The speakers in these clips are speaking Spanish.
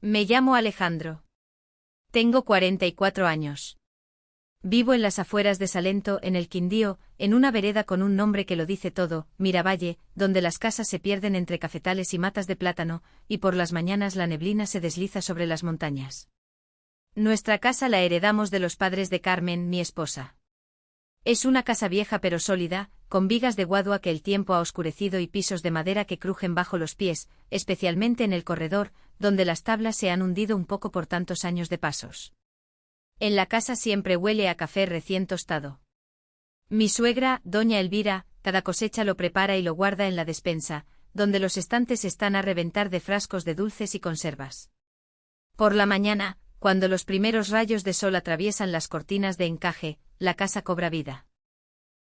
Me llamo Alejandro. Tengo 44 años. Vivo en las afueras de Salento, en el Quindío, en una vereda con un nombre que lo dice todo, Miravalle, donde las casas se pierden entre cafetales y matas de plátano, y por las mañanas la neblina se desliza sobre las montañas. Nuestra casa la heredamos de los padres de Carmen, mi esposa. Es una casa vieja pero sólida, con vigas de guadua que el tiempo ha oscurecido y pisos de madera que crujen bajo los pies, especialmente en el corredor, donde las tablas se han hundido un poco por tantos años de pasos. En la casa siempre huele a café recién tostado. Mi suegra, doña Elvira, cada cosecha lo prepara y lo guarda en la despensa, donde los estantes están a reventar de frascos de dulces y conservas. Por la mañana, cuando los primeros rayos de sol atraviesan las cortinas de encaje, la casa cobra vida.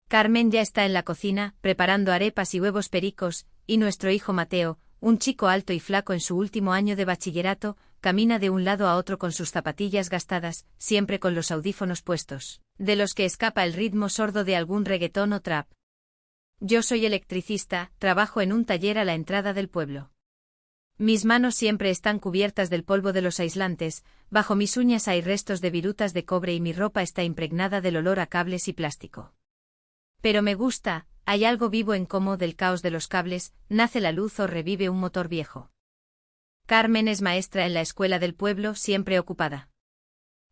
Carmen ya está en la cocina, preparando arepas y huevos pericos, y nuestro hijo Mateo, un chico alto y flaco en su último año de bachillerato, camina de un lado a otro con sus zapatillas gastadas, siempre con los audífonos puestos, de los que escapa el ritmo sordo de algún reggaetón o trap. Yo soy electricista, trabajo en un taller a la entrada del pueblo. Mis manos siempre están cubiertas del polvo de los aislantes, bajo mis uñas hay restos de virutas de cobre y mi ropa está impregnada del olor a cables y plástico. Pero me gusta, hay algo vivo en cómo del caos de los cables, nace la luz o revive un motor viejo. Carmen es maestra en la escuela del pueblo, siempre ocupada.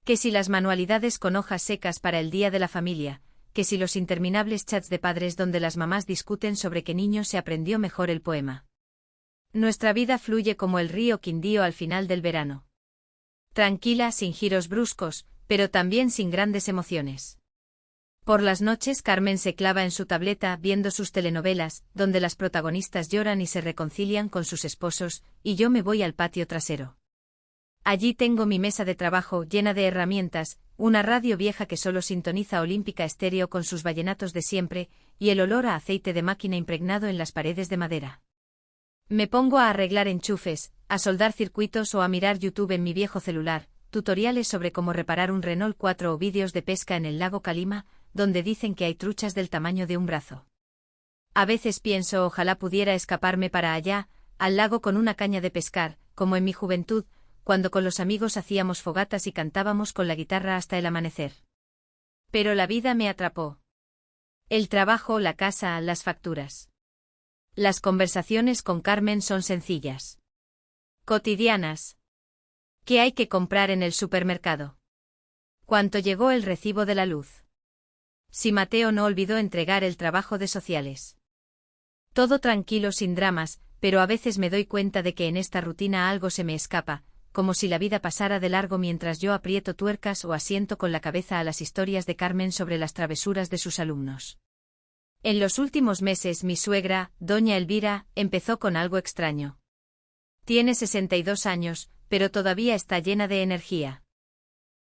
Que si las manualidades con hojas secas para el Día de la Familia, que si los interminables chats de padres donde las mamás discuten sobre qué niño se aprendió mejor el poema. Nuestra vida fluye como el río Quindío al final del verano. Tranquila, sin giros bruscos, pero también sin grandes emociones. Por las noches Carmen se clava en su tableta viendo sus telenovelas, donde las protagonistas lloran y se reconcilian con sus esposos, y yo me voy al patio trasero. Allí tengo mi mesa de trabajo llena de herramientas, una radio vieja que solo sintoniza Olímpica Estéreo con sus vallenatos de siempre, y el olor a aceite de máquina impregnado en las paredes de madera. Me pongo a arreglar enchufes, a soldar circuitos o a mirar YouTube en mi viejo celular, tutoriales sobre cómo reparar un Renault 4 o vídeos de pesca en el lago Calima, donde dicen que hay truchas del tamaño de un brazo. A veces pienso ojalá pudiera escaparme para allá, al lago con una caña de pescar, como en mi juventud, cuando con los amigos hacíamos fogatas y cantábamos con la guitarra hasta el amanecer. Pero la vida me atrapó. El trabajo, la casa, las facturas. Las conversaciones con Carmen son sencillas. Cotidianas. ¿Qué hay que comprar en el supermercado? ¿Cuánto llegó el recibo de la luz? Si Mateo no olvidó entregar el trabajo de sociales. Todo tranquilo sin dramas, pero a veces me doy cuenta de que en esta rutina algo se me escapa, como si la vida pasara de largo mientras yo aprieto tuercas o asiento con la cabeza a las historias de Carmen sobre las travesuras de sus alumnos. En los últimos meses mi suegra, doña Elvira, empezó con algo extraño. Tiene 62 años, pero todavía está llena de energía.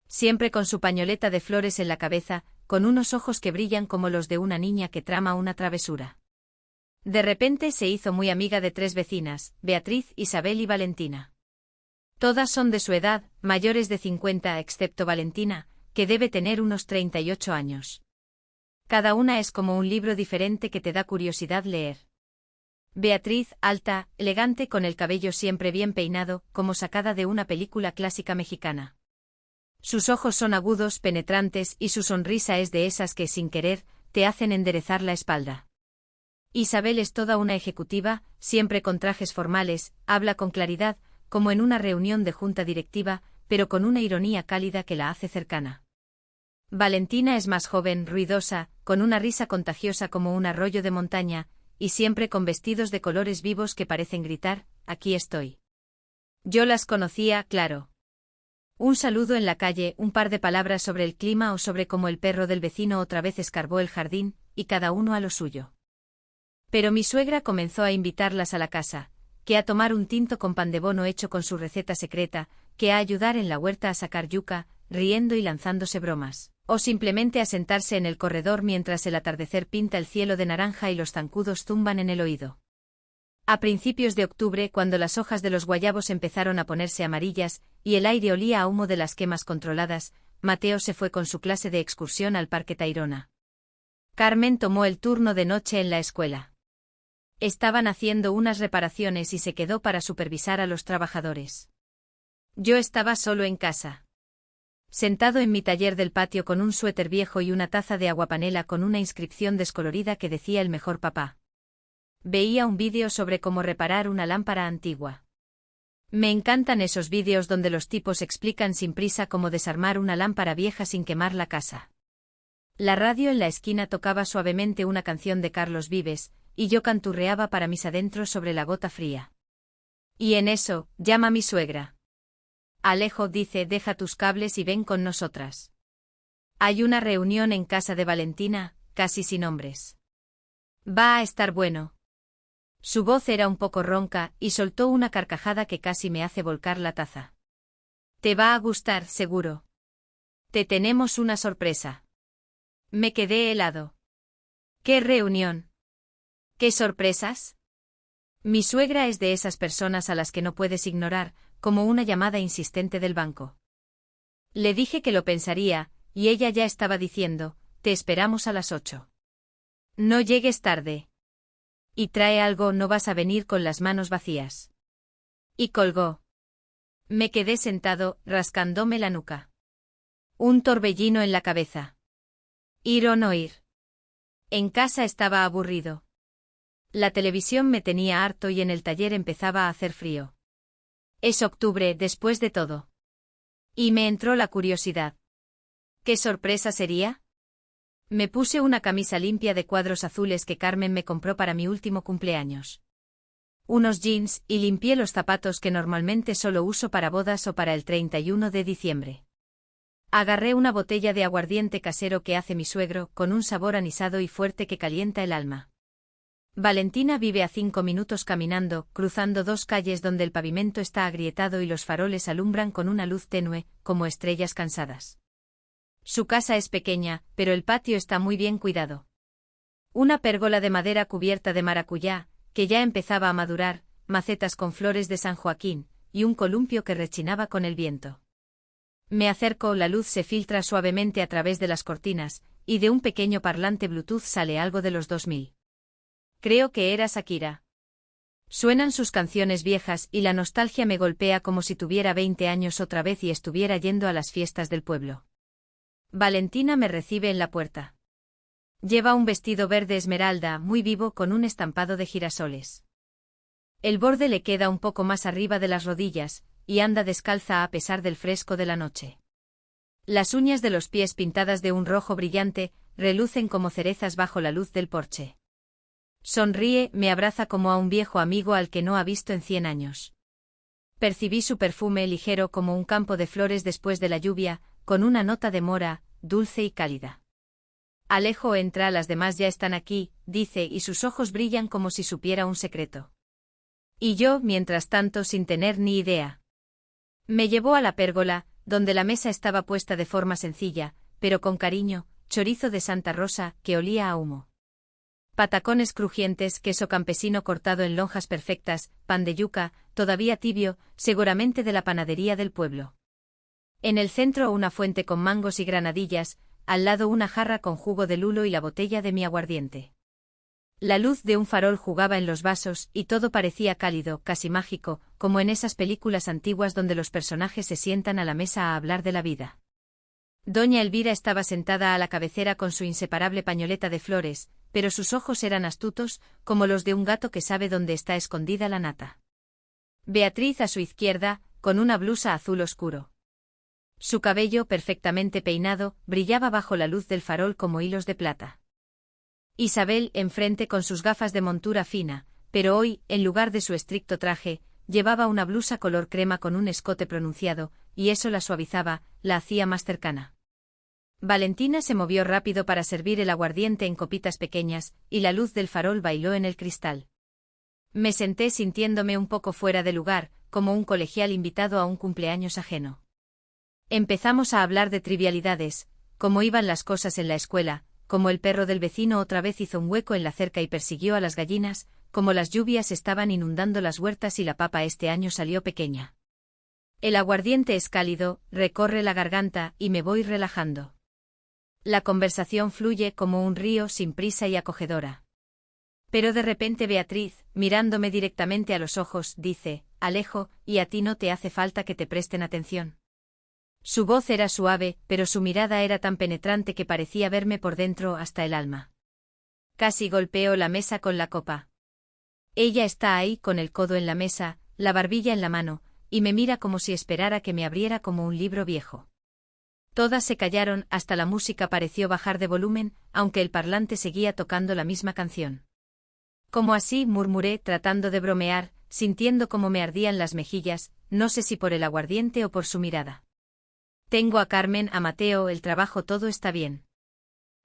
Siempre con su pañoleta de flores en la cabeza, con unos ojos que brillan como los de una niña que trama una travesura. De repente se hizo muy amiga de 3 vecinas, Beatriz, Isabel y Valentina. Todas son de su edad, mayores de 50 excepto Valentina, que debe tener unos 38 años. Cada una es como un libro diferente que te da curiosidad leer. Beatriz, alta, elegante con el cabello siempre bien peinado, como sacada de una película clásica mexicana. Sus ojos son agudos, penetrantes y su sonrisa es de esas que, sin querer, te hacen enderezar la espalda. Isabel es toda una ejecutiva, siempre con trajes formales, habla con claridad, como en una reunión de junta directiva, pero con una ironía cálida que la hace cercana. Valentina es más joven, ruidosa, con una risa contagiosa como un arroyo de montaña, y siempre con vestidos de colores vivos que parecen gritar, aquí estoy. Yo las conocía, claro. Un saludo en la calle, un par de palabras sobre el clima o sobre cómo el perro del vecino otra vez escarbó el jardín, y cada uno a lo suyo. Pero mi suegra comenzó a invitarlas a la casa, que a tomar un tinto con pan de bono hecho con su receta secreta, que a ayudar en la huerta a sacar yuca, riendo y lanzándose bromas, o simplemente a sentarse en el corredor mientras el atardecer pinta el cielo de naranja y los zancudos zumban en el oído. A principios de octubre, cuando las hojas de los guayabos empezaron a ponerse amarillas, y el aire olía a humo de las quemas controladas, Mateo se fue con su clase de excursión al Parque Tayrona. Carmen tomó el turno de noche en la escuela. Estaban haciendo unas reparaciones y se quedó para supervisar a los trabajadores. Yo estaba solo en casa. Sentado en mi taller del patio con un suéter viejo y una taza de aguapanela con una inscripción descolorida que decía el mejor papá. Veía un vídeo sobre cómo reparar una lámpara antigua. Me encantan esos vídeos donde los tipos explican sin prisa cómo desarmar una lámpara vieja sin quemar la casa. La radio en la esquina tocaba suavemente una canción de Carlos Vives, y yo canturreaba para mis adentros sobre la gota fría. Y en eso, llama mi suegra. Alejo, dice, deja tus cables y ven con nosotras. Hay una reunión en casa de Valentina, casi sin hombres. Va a estar bueno. Su voz era un poco ronca y soltó una carcajada que casi me hace volcar la taza. Te va a gustar, seguro. Te tenemos una sorpresa. Me quedé helado. ¿Qué reunión? ¿Qué sorpresas? Mi suegra es de esas personas a las que no puedes ignorar, como una llamada insistente del banco. Le dije que lo pensaría, y ella ya estaba diciendo, te esperamos a las 8. No llegues tarde. Y trae algo, no vas a venir con las manos vacías. Y colgó. Me quedé sentado, rascándome la nuca. Un torbellino en la cabeza. Ir o no ir. En casa estaba aburrido. La televisión me tenía harto y en el taller empezaba a hacer frío. Es octubre, después de todo. Y me entró la curiosidad. ¿Qué sorpresa sería? Me puse una camisa limpia de cuadros azules que Carmen me compró para mi último cumpleaños. Unos jeans y limpié los zapatos que normalmente solo uso para bodas o para el 31 de diciembre. Agarré una botella de aguardiente casero que hace mi suegro, con un sabor anisado y fuerte que calienta el alma. Valentina vive a 5 minutos caminando, cruzando 2 calles donde el pavimento está agrietado y los faroles alumbran con una luz tenue, como estrellas cansadas. Su casa es pequeña, pero el patio está muy bien cuidado. Una pérgola de madera cubierta de maracuyá, que ya empezaba a madurar, macetas con flores de San Joaquín, y un columpio que rechinaba con el viento. Me acerco, la luz se filtra suavemente a través de las cortinas, y de un pequeño parlante Bluetooth sale algo de los 2000. Creo que era Shakira. Suenan sus canciones viejas y la nostalgia me golpea como si tuviera 20 años otra vez y estuviera yendo a las fiestas del pueblo. Valentina me recibe en la puerta. Lleva un vestido verde esmeralda muy vivo con un estampado de girasoles. El borde le queda un poco más arriba de las rodillas, y anda descalza a pesar del fresco de la noche. Las uñas de los pies pintadas de un rojo brillante, relucen como cerezas bajo la luz del porche. Sonríe, me abraza como a un viejo amigo al que no ha visto en 100 años. Percibí su perfume ligero como un campo de flores después de la lluvia, con una nota de mora, dulce y cálida. Alejo entra, las demás ya están aquí, dice, y sus ojos brillan como si supiera un secreto. Y yo, mientras tanto, sin tener ni idea. Me llevó a la pérgola, donde la mesa estaba puesta de forma sencilla, pero con cariño, chorizo de Santa Rosa, que olía a humo. Patacones crujientes, queso campesino cortado en lonjas perfectas, pan de yuca, todavía tibio, seguramente de la panadería del pueblo. En el centro una fuente con mangos y granadillas, al lado una jarra con jugo de lulo y la botella de mi aguardiente. La luz de un farol jugaba en los vasos y todo parecía cálido, casi mágico, como en esas películas antiguas donde los personajes se sientan a la mesa a hablar de la vida. Doña Elvira estaba sentada a la cabecera con su inseparable pañoleta de flores, pero sus ojos eran astutos, como los de un gato que sabe dónde está escondida la nata. Beatriz a su izquierda, con una blusa azul oscuro. Su cabello, perfectamente peinado, brillaba bajo la luz del farol como hilos de plata. Isabel, enfrente con sus gafas de montura fina, pero hoy, en lugar de su estricto traje, llevaba una blusa color crema con un escote pronunciado, y eso la suavizaba, la hacía más cercana. Valentina se movió rápido para servir el aguardiente en copitas pequeñas, y la luz del farol bailó en el cristal. Me senté sintiéndome un poco fuera de lugar, como un colegial invitado a un cumpleaños ajeno. Empezamos a hablar de trivialidades, cómo iban las cosas en la escuela, cómo el perro del vecino otra vez hizo un hueco en la cerca y persiguió a las gallinas, cómo las lluvias estaban inundando las huertas y la papa este año salió pequeña. El aguardiente es cálido, recorre la garganta y me voy relajando. La conversación fluye como un río sin prisa y acogedora. Pero de repente Beatriz, mirándome directamente a los ojos, dice: Alejo, ¿y a ti no te hace falta que te presten atención? Su voz era suave, pero su mirada era tan penetrante que parecía verme por dentro hasta el alma. Casi golpeo la mesa con la copa. Ella está ahí con el codo en la mesa, la barbilla en la mano, y me mira como si esperara que me abriera como un libro viejo. Todas se callaron, hasta la música pareció bajar de volumen, aunque el parlante seguía tocando la misma canción. «¿Cómo así?», murmuré, tratando de bromear, sintiendo cómo me ardían las mejillas, no sé si por el aguardiente o por su mirada. «Tengo a Carmen, a Mateo, el trabajo, todo está bien».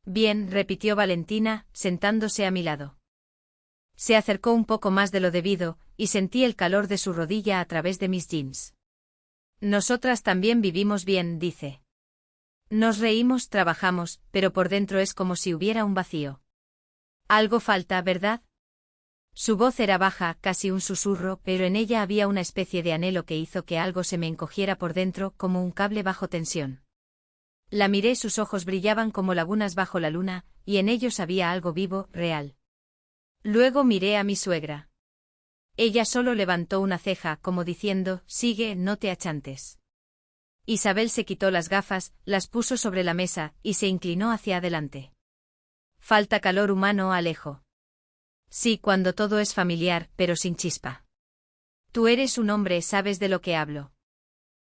«Bien», repitió Valentina, sentándose a mi lado. Se acercó un poco más de lo debido, y sentí el calor de su rodilla a través de mis jeans. «Nosotras también vivimos bien», dice. «Nos reímos, trabajamos, pero por dentro es como si hubiera un vacío. Algo falta, ¿verdad?». Su voz era baja, casi un susurro, pero en ella había una especie de anhelo que hizo que algo se me encogiera por dentro como un cable bajo tensión. La miré, sus ojos brillaban como lagunas bajo la luna, y en ellos había algo vivo, real. Luego miré a mi suegra. Ella solo levantó una ceja, como diciendo: «Sigue, no te achantes». Isabel se quitó las gafas, las puso sobre la mesa, y se inclinó hacia adelante. «Falta calor humano, Alejo». «Sí, cuando todo es familiar, pero sin chispa». «Tú eres un hombre, sabes de lo que hablo».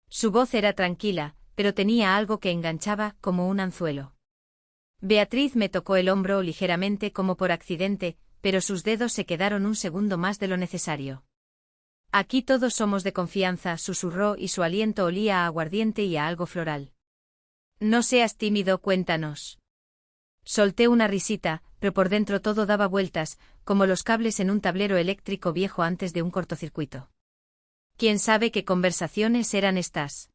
Su voz era tranquila, pero tenía algo que enganchaba, como un anzuelo. Beatriz me tocó el hombro ligeramente como por accidente, pero sus dedos se quedaron un segundo más de lo necesario. «Aquí todos somos de confianza», susurró, y su aliento olía a aguardiente y a algo floral. «No seas tímido, cuéntanos». Solté una risita, pero por dentro todo daba vueltas, como los cables en un tablero eléctrico viejo antes de un cortocircuito. ¿Quién sabe qué conversaciones eran estas?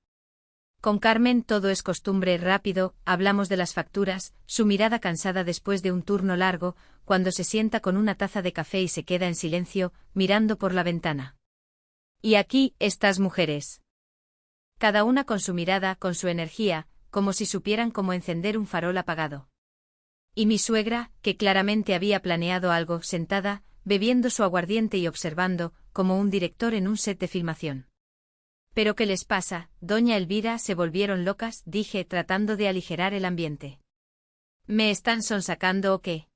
Con Carmen todo es costumbre, rápido, hablamos de las facturas, su mirada cansada después de un turno largo, cuando se sienta con una taza de café y se queda en silencio, mirando por la ventana. Y aquí, estas mujeres. Cada una con su mirada, con su energía, como si supieran cómo encender un farol apagado. Y mi suegra, que claramente había planeado algo, sentada, bebiendo su aguardiente y observando, como un director en un set de filmación. «¿Pero qué les pasa, doña Elvira? ¿Se volvieron locas?», dije, tratando de aligerar el ambiente. «¿Me están sonsacando o qué?».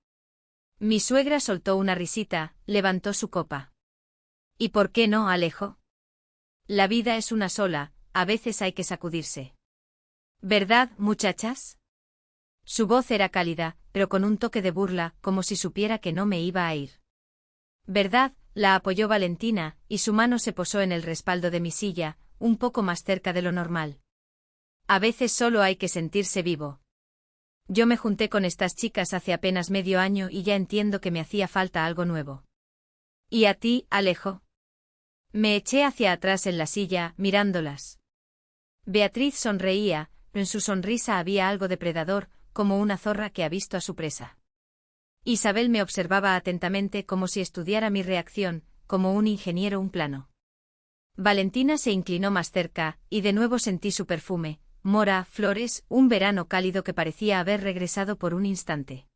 Mi suegra soltó una risita, levantó su copa. «¿Y por qué no, Alejo? La vida es una sola, a veces hay que sacudirse. ¿Verdad, muchachas?». Su voz era cálida, pero con un toque de burla, como si supiera que no me iba a ir. «¿Verdad?», la apoyó Valentina, y su mano se posó en el respaldo de mi silla, un poco más cerca de lo normal. «A veces solo hay que sentirse vivo. Yo me junté con estas chicas hace apenas medio año y ya entiendo que me hacía falta algo nuevo». «¿Y a ti, Alejo?». Me eché hacia atrás en la silla, mirándolas. Beatriz sonreía, pero en su sonrisa había algo depredador, como una zorra que ha visto a su presa. Isabel me observaba atentamente como si estudiara mi reacción, como un ingeniero un plano. Valentina se inclinó más cerca, y de nuevo sentí su perfume, mora, flores, un verano cálido que parecía haber regresado por un instante.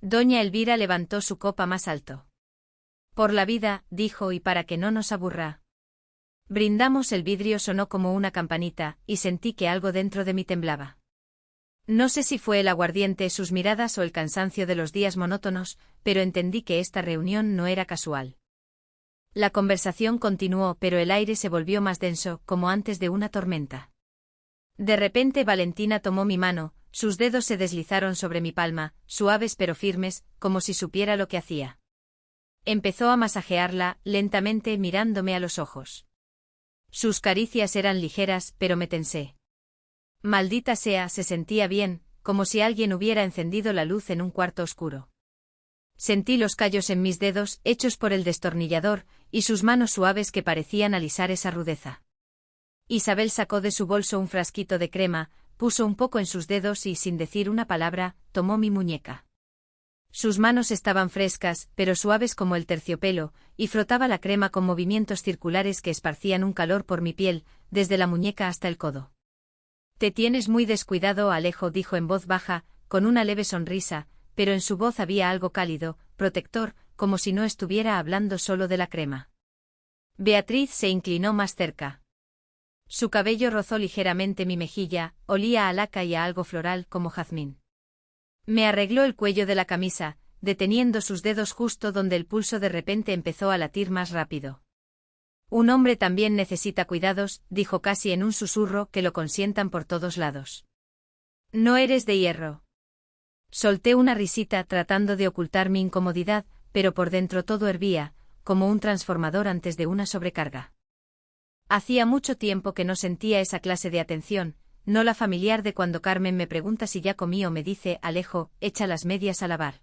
Doña Elvira levantó su copa más alto. «Por la vida», dijo, «y para que no nos aburra». Brindamos, el vidrio sonó como una campanita, y sentí que algo dentro de mí temblaba. No sé si fue el aguardiente, sus miradas o el cansancio de los días monótonos, pero entendí que esta reunión no era casual. La conversación continuó, pero el aire se volvió más denso, como antes de una tormenta. De repente Valentina tomó mi mano, sus dedos se deslizaron sobre mi palma, suaves pero firmes, como si supiera lo que hacía. Empezó a masajearla, lentamente, mirándome a los ojos. Sus caricias eran ligeras, pero me tensé. Maldita sea, se sentía bien, como si alguien hubiera encendido la luz en un cuarto oscuro. Sentí los callos en mis dedos, hechos por el destornillador, y sus manos suaves que parecían alisar esa rudeza. Isabel sacó de su bolso un frasquito de crema, puso un poco en sus dedos y, sin decir una palabra, tomó mi muñeca. Sus manos estaban frescas, pero suaves como el terciopelo, y frotaba la crema con movimientos circulares que esparcían un calor por mi piel, desde la muñeca hasta el codo. «Te tienes muy descuidado, Alejo», dijo en voz baja, con una leve sonrisa, pero en su voz había algo cálido, protector, como si no estuviera hablando solo de la crema. Beatriz se inclinó más cerca. Su cabello rozó ligeramente mi mejilla, olía a laca y a algo floral como jazmín. Me arregló el cuello de la camisa, deteniendo sus dedos justo donde el pulso de repente empezó a latir más rápido. Un hombre también necesita cuidados, dijo casi en un susurro que lo consientan por todos lados. No eres de hierro. Solté una risita tratando de ocultar mi incomodidad, pero por dentro todo hervía, como un transformador antes de una sobrecarga. Hacía mucho tiempo que no sentía esa clase de atención, no la familiar de cuando Carmen me pregunta si ya comí o me dice, Alejo, echa las medias a lavar.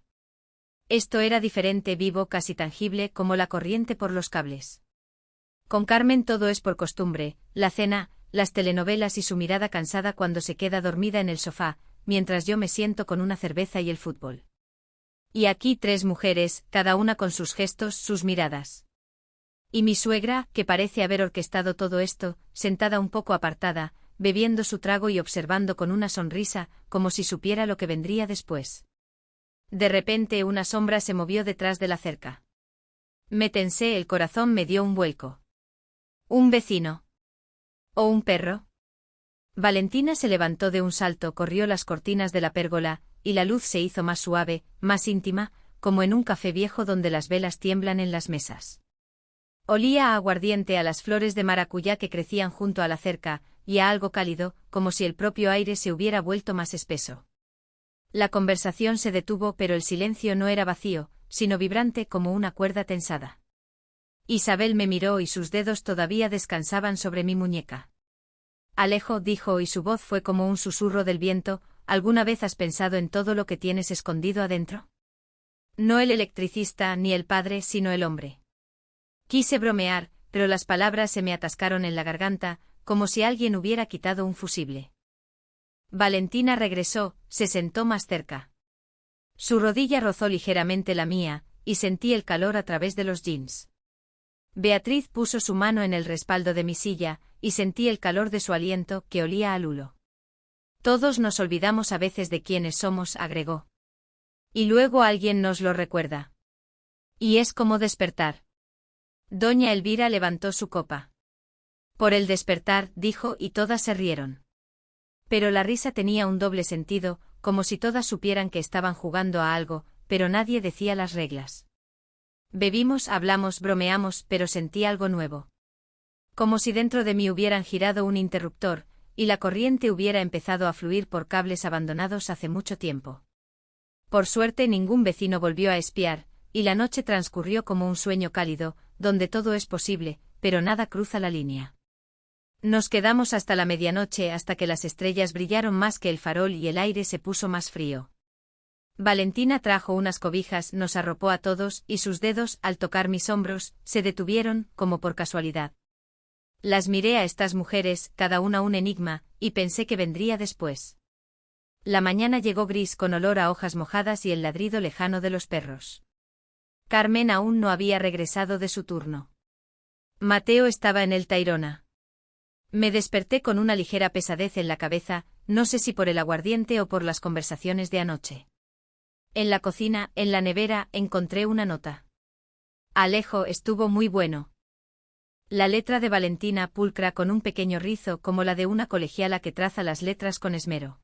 Esto era diferente, vivo, casi tangible como la corriente por los cables. Con Carmen todo es por costumbre, la cena, las telenovelas y su mirada cansada cuando se queda dormida en el sofá, mientras yo me siento con una cerveza y el fútbol. Y aquí 3 mujeres, cada una con sus gestos, sus miradas. Y mi suegra, que parece haber orquestado todo esto, sentada un poco apartada, bebiendo su trago y observando con una sonrisa, como si supiera lo que vendría después. De repente una sombra se movió detrás de la cerca. Me tensé, el corazón me dio un vuelco. ¿Un vecino? ¿O un perro? Valentina se levantó de un salto, corrió las cortinas de la pérgola, y la luz se hizo más suave, más íntima, como en un café viejo donde las velas tiemblan en las mesas. Olía a aguardiente, a las flores de maracuyá que crecían junto a la cerca, y a algo cálido, como si el propio aire se hubiera vuelto más espeso. La conversación se detuvo, pero el silencio no era vacío, sino vibrante como una cuerda tensada. Isabel me miró y sus dedos todavía descansaban sobre mi muñeca. Alejo, dijo, y su voz fue como un susurro del viento, ¿alguna vez has pensado en todo lo que tienes escondido adentro? No el electricista ni el padre, sino el hombre. Quise bromear, pero las palabras se me atascaron en la garganta, como si alguien hubiera quitado un fusible. Valentina regresó, se sentó más cerca. Su rodilla rozó ligeramente la mía, y sentí el calor a través de los jeans. Beatriz puso su mano en el respaldo de mi silla, y sentí el calor de su aliento, que olía a lulo. Todos nos olvidamos a veces de quiénes somos, agregó. Y luego alguien nos lo recuerda. Y es como despertar. Doña Elvira levantó su copa. Por el despertar, dijo, y todas se rieron. Pero la risa tenía un doble sentido, como si todas supieran que estaban jugando a algo, pero nadie decía las reglas. Bebimos, hablamos, bromeamos, pero sentí algo nuevo. Como si dentro de mí hubieran girado un interruptor, y la corriente hubiera empezado a fluir por cables abandonados hace mucho tiempo. Por suerte ningún vecino volvió a espiar, y la noche transcurrió como un sueño cálido, donde todo es posible, pero nada cruza la línea. Nos quedamos hasta la medianoche, hasta que las estrellas brillaron más que el farol y el aire se puso más frío. Valentina trajo unas cobijas, nos arropó a todos, y sus dedos, al tocar mis hombros, se detuvieron, como por casualidad. Las miré a estas mujeres, cada una un enigma, y pensé que vendría después. La mañana llegó gris con olor a hojas mojadas y el ladrido lejano de los perros. Carmen aún no había regresado de su turno. Mateo estaba en el Tayrona. Me desperté con una ligera pesadez en la cabeza, no sé si por el aguardiente o por las conversaciones de anoche. En la cocina, en la nevera, encontré una nota. Alejo, estuvo muy bueno. La letra de Valentina, pulcra con un pequeño rizo como la de una colegiala que traza las letras con esmero.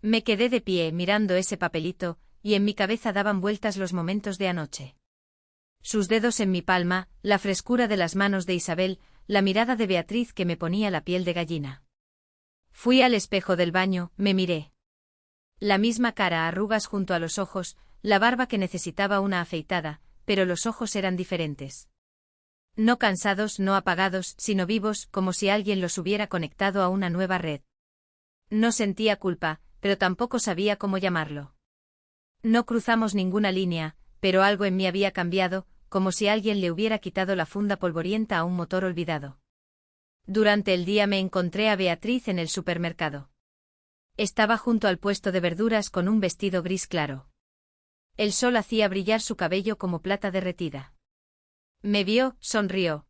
Me quedé de pie mirando ese papelito, y en mi cabeza daban vueltas los momentos de anoche. Sus dedos en mi palma, la frescura de las manos de Isabel, la mirada de Beatriz que me ponía la piel de gallina. Fui al espejo del baño, me miré. La misma cara, arrugas junto a los ojos, la barba que necesitaba una afeitada, pero los ojos eran diferentes. No cansados, no apagados, sino vivos, como si alguien los hubiera conectado a una nueva red. No sentía culpa, pero tampoco sabía cómo llamarlo. No cruzamos ninguna línea, pero algo en mí había cambiado, como si alguien le hubiera quitado la funda polvorienta a un motor olvidado. Durante el día me encontré a Beatriz en el supermercado. Estaba junto al puesto de verduras con un vestido gris claro. El sol hacía brillar su cabello como plata derretida. Me vio, sonrió.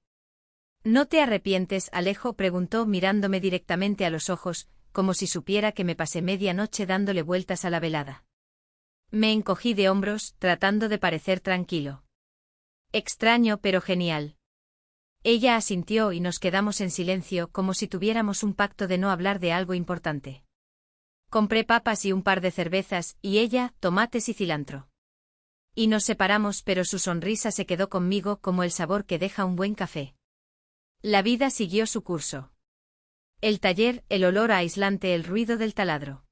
¿No te arrepientes, Alejo?, preguntó mirándome directamente a los ojos, como si supiera que me pasé media noche dándole vueltas a la velada. Me encogí de hombros, tratando de parecer tranquilo. Extraño pero genial. Ella asintió y nos quedamos en silencio como si tuviéramos un pacto de no hablar de algo importante. Compré papas y un par de cervezas, y ella, tomates y cilantro. Y nos separamos, pero su sonrisa se quedó conmigo como el sabor que deja un buen café. La vida siguió su curso. El taller, el olor a aislante, el ruido del taladro.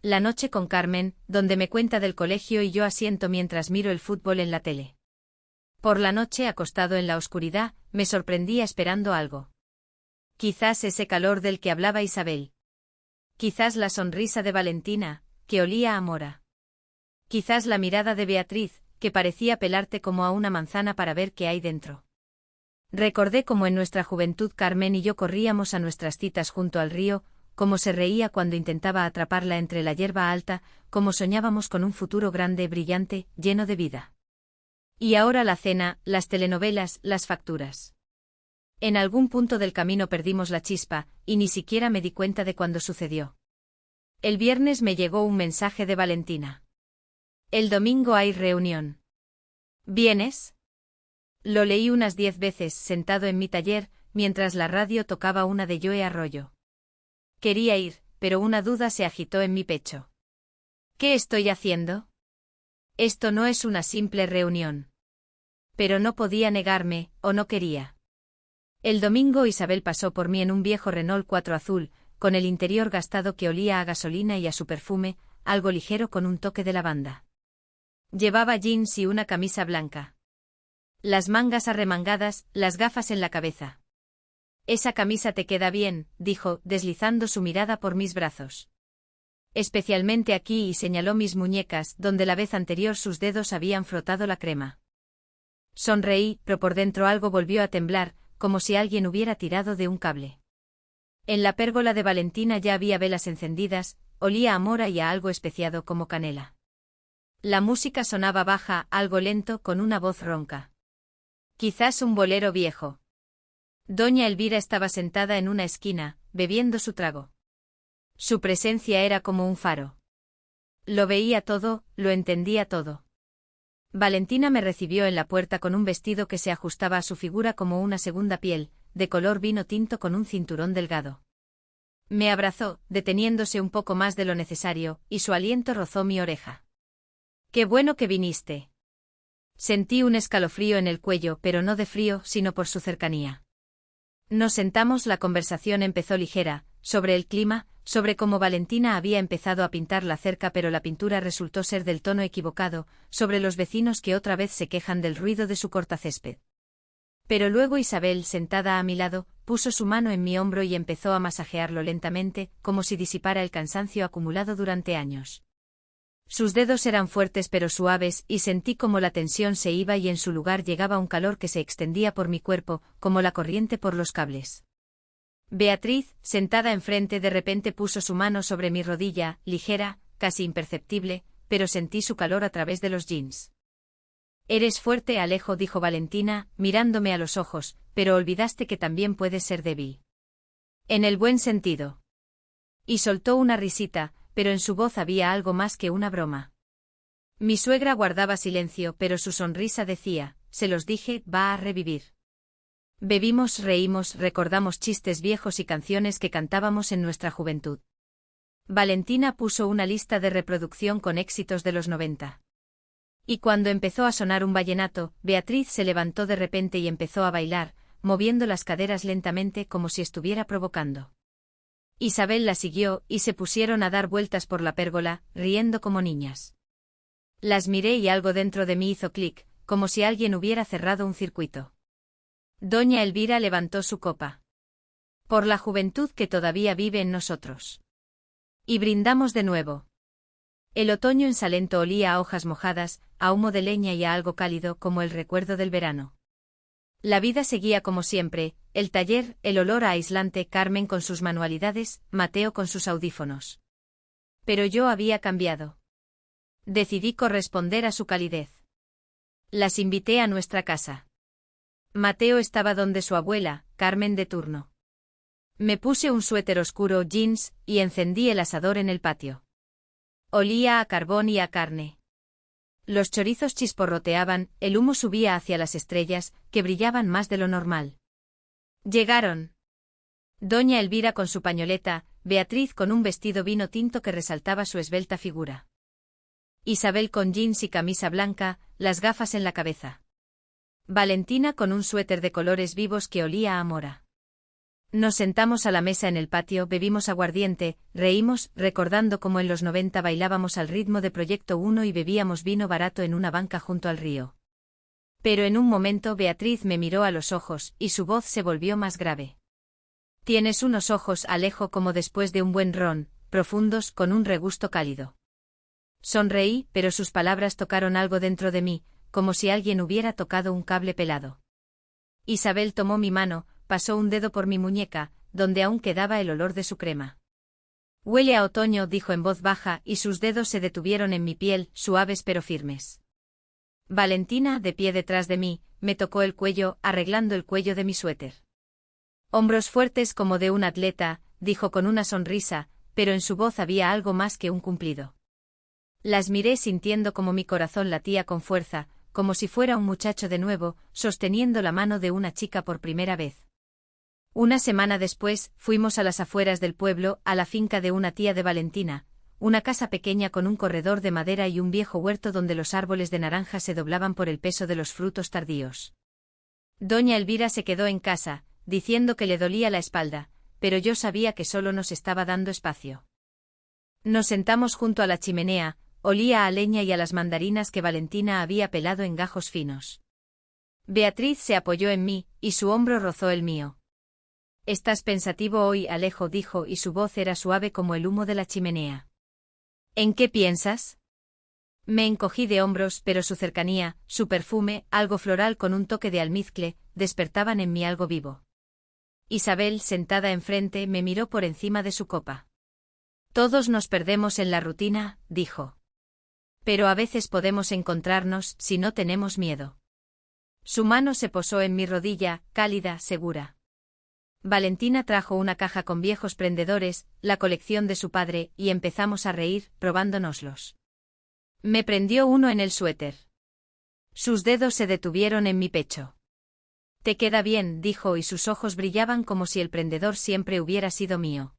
La noche con Carmen, donde me cuenta del colegio y yo asiento mientras miro el fútbol en la tele. Por la noche, acostado en la oscuridad, me sorprendía esperando algo. Quizás ese calor del que hablaba Isabel. Quizás la sonrisa de Valentina, que olía a mora. Quizás la mirada de Beatriz, que parecía pelarte como a una manzana para ver qué hay dentro. Recordé cómo en nuestra juventud Carmen y yo corríamos a nuestras citas junto al río, cómo se reía cuando intentaba atraparla entre la hierba alta, cómo soñábamos con un futuro grande, brillante, lleno de vida. Y ahora la cena, las telenovelas, las facturas. En algún punto del camino perdimos la chispa, y ni siquiera me di cuenta de cuándo sucedió. El viernes me llegó un mensaje de Valentina. El domingo hay reunión. ¿Vienes? Lo leí unas 10 veces sentado en mi taller, mientras la radio tocaba una de Joe Arroyo. Quería ir, pero una duda se agitó en mi pecho. ¿Qué estoy haciendo? Esto no es una simple reunión. Pero no podía negarme, o no quería. El domingo Isabel pasó por mí en un viejo Renault 4 azul, con el interior gastado que olía a gasolina y a su perfume, algo ligero con un toque de lavanda. Llevaba jeans y una camisa blanca. Las mangas arremangadas, las gafas en la cabeza. Esa camisa te queda bien, dijo, deslizando su mirada por mis brazos. Especialmente aquí, y señaló mis muñecas, donde la vez anterior sus dedos habían frotado la crema. Sonreí, pero por dentro algo volvió a temblar, como si alguien hubiera tirado de un cable. En la pérgola de Valentina ya había velas encendidas, olía a mora y a algo especiado como canela. La música sonaba baja, algo lento, con una voz ronca. Quizás un bolero viejo. Doña Elvira estaba sentada en una esquina, bebiendo su trago. Su presencia era como un faro. Lo veía todo, lo entendía todo. Valentina me recibió en la puerta con un vestido que se ajustaba a su figura como una segunda piel, de color vino tinto con un cinturón delgado. Me abrazó, deteniéndose un poco más de lo necesario, y su aliento rozó mi oreja. «Qué bueno que viniste». Sentí un escalofrío en el cuello, pero no de frío, sino por su cercanía. Nos sentamos, la conversación empezó ligera, sobre el clima, sobre cómo Valentina había empezado a pintar la cerca pero la pintura resultó ser del tono equivocado, sobre los vecinos que otra vez se quejan del ruido de su cortacésped. Pero luego Isabel, sentada a mi lado, puso su mano en mi hombro y empezó a masajearlo lentamente, como si disipara el cansancio acumulado durante años. Sus dedos eran fuertes pero suaves, y sentí como la tensión se iba y en su lugar llegaba un calor que se extendía por mi cuerpo, como la corriente por los cables. Beatriz, sentada enfrente, de repente puso su mano sobre mi rodilla, ligera, casi imperceptible, pero sentí su calor a través de los jeans. «Eres fuerte, Alejo», dijo Valentina, mirándome a los ojos, «pero olvidaste que también puedes ser débil». «En el buen sentido». Y soltó una risita, pero en su voz había algo más que una broma. Mi suegra guardaba silencio, pero su sonrisa decía, «Se los dije, va a revivir». Bebimos, reímos, recordamos chistes viejos y canciones que cantábamos en nuestra juventud. Valentina puso una lista de reproducción con éxitos de los 90. Y cuando empezó a sonar un vallenato, Beatriz se levantó de repente y empezó a bailar, moviendo las caderas lentamente como si estuviera provocando. Isabel la siguió, y se pusieron a dar vueltas por la pérgola, riendo como niñas. Las miré y algo dentro de mí hizo clic, como si alguien hubiera cerrado un circuito. Doña Elvira levantó su copa. «Por la juventud que todavía vive en nosotros». Y brindamos de nuevo. El otoño en Salento olía a hojas mojadas, a humo de leña y a algo cálido como el recuerdo del verano. La vida seguía como siempre, el taller, el olor a aislante, Carmen con sus manualidades, Mateo con sus audífonos. Pero yo había cambiado. Decidí corresponder a su calidez. Las invité a nuestra casa. Mateo estaba donde su abuela, Carmen de turno. Me puse un suéter oscuro, jeans, y encendí el asador en el patio. Olía a carbón y a carne. Los chorizos chisporroteaban, el humo subía hacia las estrellas, que brillaban más de lo normal. Llegaron. Doña Elvira con su pañoleta, Beatriz con un vestido vino tinto que resaltaba su esbelta figura. Isabel con jeans y camisa blanca, las gafas en la cabeza. Valentina con un suéter de colores vivos que olía a mora. Nos sentamos a la mesa en el patio, bebimos aguardiente, reímos, recordando cómo en los 90 bailábamos al ritmo de Proyecto 1 y bebíamos vino barato en una banca junto al río. Pero en un momento Beatriz me miró a los ojos, y su voz se volvió más grave. Tienes unos ojos, Alejo, como después de un buen ron, profundos, con un regusto cálido. Sonreí, pero sus palabras tocaron algo dentro de mí, como si alguien hubiera tocado un cable pelado. Isabel tomó mi mano, pasó un dedo por mi muñeca, donde aún quedaba el olor de su crema. Huele a otoño, dijo en voz baja, y sus dedos se detuvieron en mi piel, suaves pero firmes. Valentina, de pie detrás de mí, me tocó el cuello, arreglando el cuello de mi suéter. Hombros fuertes como de un atleta, dijo con una sonrisa, pero en su voz había algo más que un cumplido. Las miré sintiendo como mi corazón latía con fuerza, como si fuera un muchacho de nuevo, sosteniendo la mano de una chica por primera vez. Una semana después, fuimos a las afueras del pueblo, a la finca de una tía de Valentina, una casa pequeña con un corredor de madera y un viejo huerto donde los árboles de naranja se doblaban por el peso de los frutos tardíos. Doña Elvira se quedó en casa, diciendo que le dolía la espalda, pero yo sabía que solo nos estaba dando espacio. Nos sentamos junto a la chimenea, olía a leña y a las mandarinas que Valentina había pelado en gajos finos. Beatriz se apoyó en mí, y su hombro rozó el mío. «Estás pensativo hoy, Alejo», dijo, y su voz era suave como el humo de la chimenea. «¿En qué piensas?» Me encogí de hombros, pero su cercanía, su perfume, algo floral con un toque de almizcle, despertaban en mí algo vivo. Isabel, sentada enfrente, me miró por encima de su copa. «Todos nos perdemos en la rutina», dijo. «Pero a veces podemos encontrarnos si no tenemos miedo». Su mano se posó en mi rodilla, cálida, segura. Valentina trajo una caja con viejos prendedores, la colección de su padre, y empezamos a reír, probándonoslos. Me prendió uno en el suéter. Sus dedos se detuvieron en mi pecho. «Te queda bien», dijo, y sus ojos brillaban como si el prendedor siempre hubiera sido mío.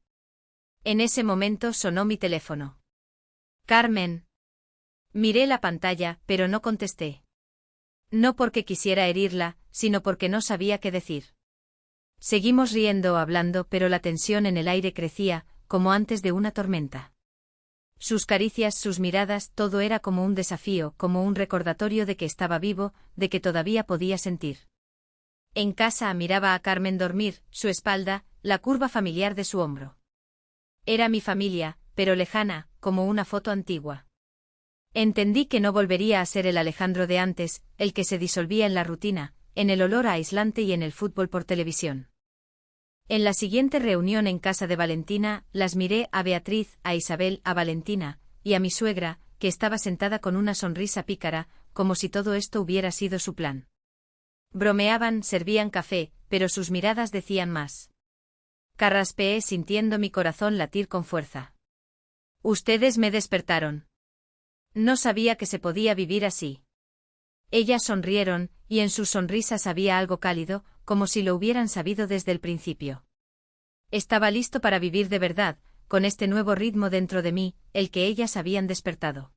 En ese momento sonó mi teléfono. «Carmen». Miré la pantalla, pero no contesté. No porque quisiera herirla, sino porque no sabía qué decir. Seguimos riendo o hablando, pero la tensión en el aire crecía, como antes de una tormenta. Sus caricias, sus miradas, todo era como un desafío, como un recordatorio de que estaba vivo, de que todavía podía sentir. En casa miraba a Carmen dormir, su espalda, la curva familiar de su hombro. Era mi familia, pero lejana, como una foto antigua. Entendí que no volvería a ser el Alejandro de antes, el que se disolvía en la rutina, en el olor a aislante y en el fútbol por televisión. En la siguiente reunión en casa de Valentina, las miré a Beatriz, a Isabel, a Valentina, y a mi suegra, que estaba sentada con una sonrisa pícara, como si todo esto hubiera sido su plan. Bromeaban, servían café, pero sus miradas decían más. Carraspeé sintiendo mi corazón latir con fuerza. «Ustedes me despertaron. No sabía que se podía vivir así». Ellas sonrieron, y en sus sonrisas había algo cálido, como si lo hubieran sabido desde el principio. Estaba listo para vivir de verdad, con este nuevo ritmo dentro de mí, el que ellas habían despertado.